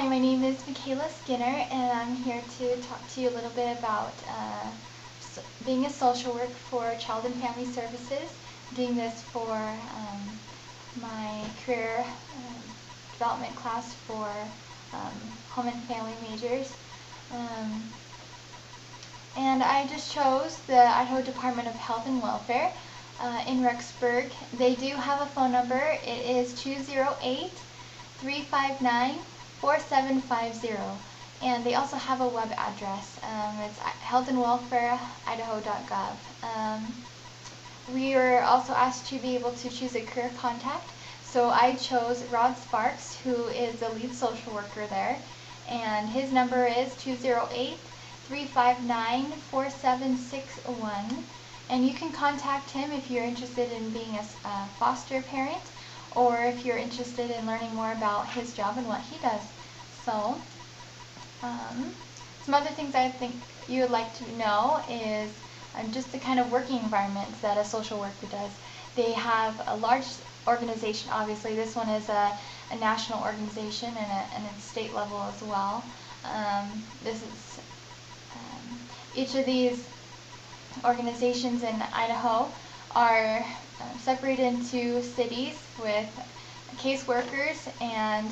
Hi, my name is Michaela Skinner, and I'm here to talk to you a little bit about being a social worker for Child and Family Services. I'm doing this for my career development class for home and family majors. And I just chose the Idaho Department of Health and Welfare in Rexburg. They do have a phone number. It is 208-359-4750, and they also have a web address. It's healthandwelfareidaho.gov. We were also asked to be able to choose a career contact, so I chose Rod Sparks, who is the lead social worker there, and his number is 208-359-4761. And you can contact him if you're interested in being a foster parent, or if you're interested in learning more about his job and what he does. So, some other things I think you would like to know is just the kind of working environment that a social worker does. They have a large organization, obviously. This one is a national organization and a state level as well. Each of these organizations in Idaho are separated into cities with caseworkers and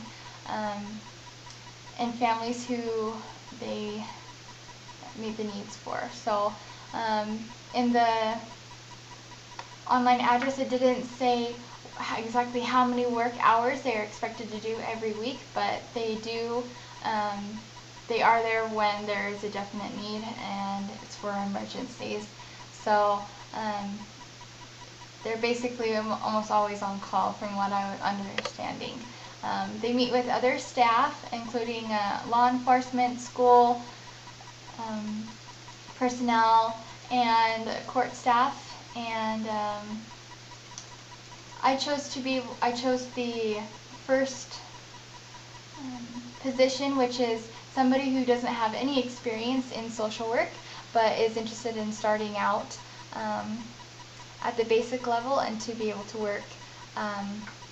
families who they meet the needs for. So in the online address, it didn't say exactly how many work hours they are expected to do every week, but they do. They are there when there is a definite need, and it's for emergencies. So they're basically almost always on call, from what I'm understanding. They meet with other staff, including law enforcement, school personnel, and court staff. And I chose the first position, which is somebody who doesn't have any experience in social work but is interested in starting out at the basic level, and to be able to work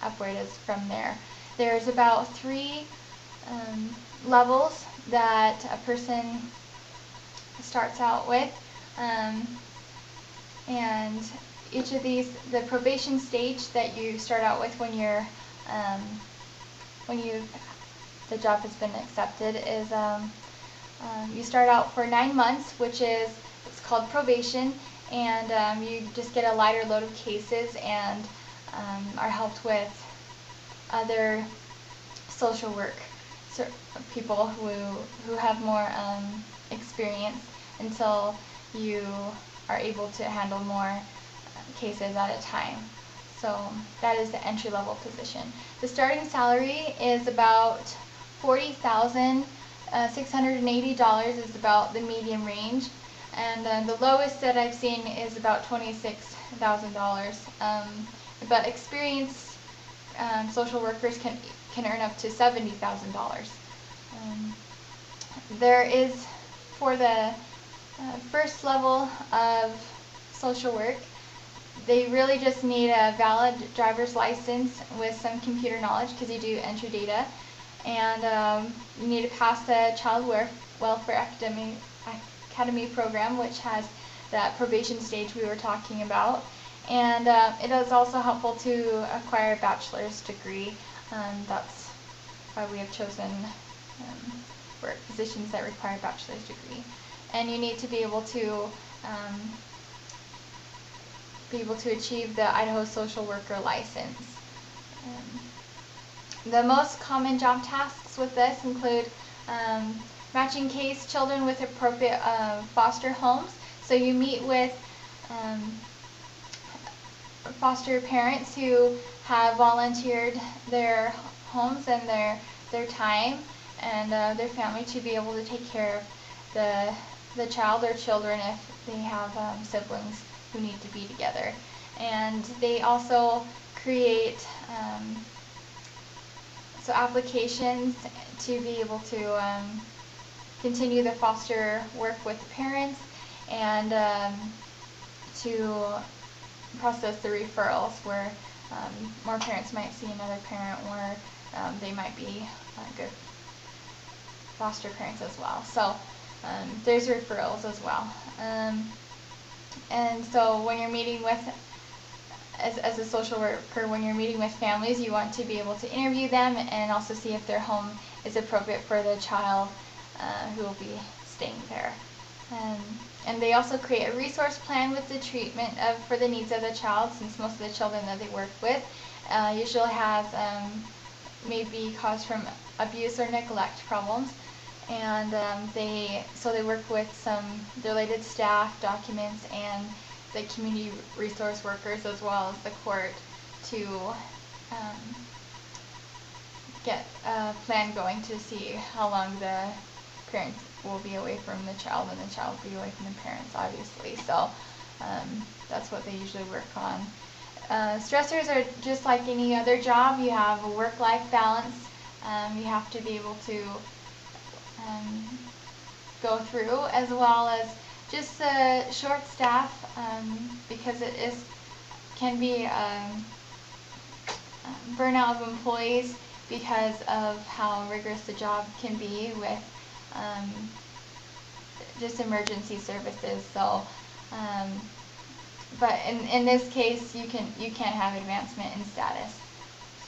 upwards from there. There's about 3 levels that a person starts out with, and each of these, the probation stage that you start out with when the job has been accepted is you start out for 9 months, which is, it's called probation, and you just get a lighter load of cases and are helped with other social work people who have more experience, until you are able to handle more cases at a time. So that is the entry-level position. The starting salary is about $40,680 is about the medium range, and the lowest that I've seen is about $26,000. But experienced social workers can earn up to $70,000. There is, for the first level of social work, they really just need a valid driver's license with some computer knowledge, because you do enter data, and you need to pass the Child Welfare Academy program, which has that probation stage we were talking about. And it is also helpful to acquire a bachelor's degree. That's why we have chosen work positions that require a bachelor's degree. And you need to be able to achieve the Idaho social worker license. The most common job tasks with this include matching case children with appropriate foster homes. So you meet with foster parents who have volunteered their homes and their time and their family to be able to take care of the child or children if they have siblings who need to be together. And they also create applications to be able to continue the foster work with the parents, and to process the referrals where more parents might see another parent where they might be good foster parents as well. So there's referrals as well. And so when you're meeting with, as a social worker, when you're meeting with families, you want to be able to interview them and also see if their home is appropriate for the child who will be staying there. And they also create a resource plan with the treatment for the needs of the child, since most of the children that they work with usually has maybe caused from abuse or neglect problems. And they work with some related staff, documents, and the community resource workers, as well as the court, to get a plan going to see how long the parents will be away from the child and the child will be away from the parents, obviously. So that's what they usually work on. Stressors are just like any other job. You have a work-life balance. You have to be able to go through, as well as just short staff, because it can be burnout of employees because of how rigorous the job can be with just emergency services. So but in this case, you can't have advancement in status.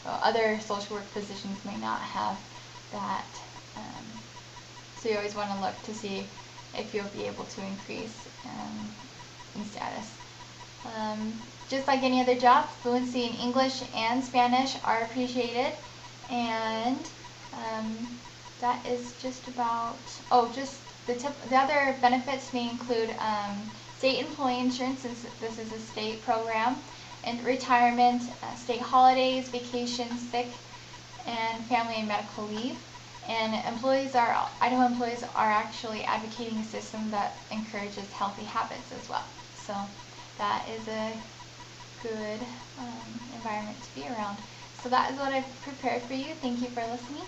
So other social work positions may not have that. So you always want to look to see if you'll be able to increase in status. Just like any other job, fluency in English and Spanish are appreciated. And that is just about, just the other benefits may include state employee insurance, since this is a state program, and retirement, state holidays, vacations, sick, and family and medical leave. And Idaho employees are actually advocating a system that encourages healthy habits as well. So that is a good environment to be around. So that is what I've prepared for you. Thank you for listening.